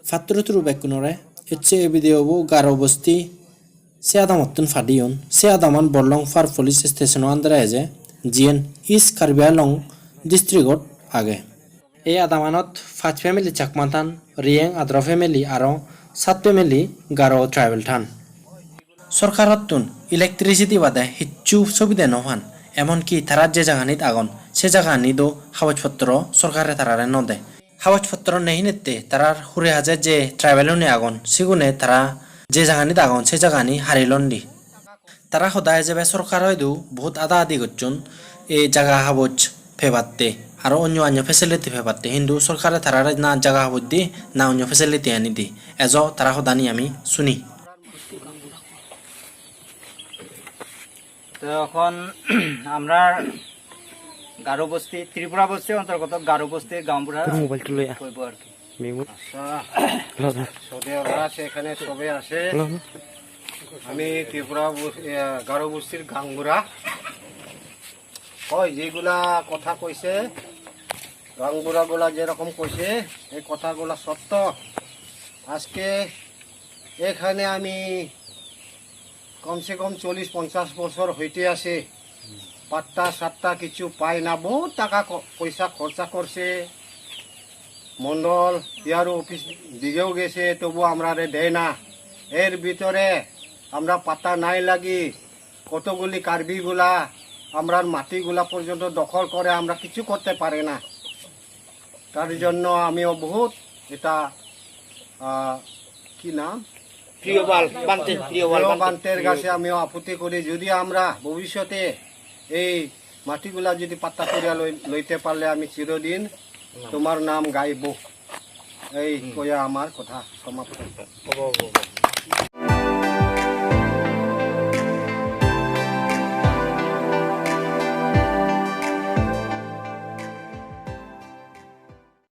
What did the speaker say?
Fatrutru bekunore etche video bu garo bosti se adamatun fadion se adaman borlong far police station andra eje jien is karbialong district age এই আদামানত 5 family চাকমানথান রিয়েং আদ্র family আরো 7 family Garo tribal থান সরকারতুন electricity বাদে হিচ্ছু সুবিধা নহান এমনকি তারা যে জায়গানিত আগন সে জায়গানিদো কাগজপত্র সরকারে তারারে নদে কাগজপত্র নেহিনেতে তারার হুরে হাজে যে ট্রাইবেলনে আগন সিগুনে তারা যে জায়গানিত আগন সে জায়গানি হারিলন্ডি তারা সদায় যাবে সরকার হয়তো বহুত আদা আদি করছুন এই জায়গা হাবজ ফেবাতে আর অন্য অন্য ফেসিলিটি ফেবাতে হিন্দু সরকারে তারা না জায়গা হাবজ দি না অন্য ফেসিলিটি আনি দি এজ তারা সদানি আমি শুনি তো এখন আমরা গারো বস্তি ত্রিপুরা বস্তি অন্তর্গত গারো বস্তির গাঁওবুড়া মোবাইলটা লইয়া কইব আর কি সেখানে সবে আসে আমি ত্রিপুরা গারো বস্তির গাঁওবুড়া কয় যেগুলা কথা কইছে গাঁওবুড়া গুলা যেরকম কইছে এই কথাগুলা সত্য আজকে এখানে আমি কমসে কম 40-50 বছর হইতে আছে পাট্টা সাতটা কিছু পাই না বহুত টাকা পয়সা খরচা করছে মন্ডল ইয়ারও অফিস দিকেও গেছে তবু আমরা দেয় না এর ভিতরে আমরা পাতা নাই লাগি কতগুলি কার্বিগুলা আমরা মাটিগুলা পর্যন্ত দখল করে আমরা কিছু করতে পারি না তার জন্য আমিও বহুত এটা কি নাম প্রিয়বান্তের কাছে আমিও আপত্তি করি যদি আমরা ভবিষ্যতে এই মাটিগুলা যদি পাত্তা করিয়া লইতে পারলে আমি চিরদিন তোমার নাম গাইব এই কইয়া আমার কথা সমাপ্ত।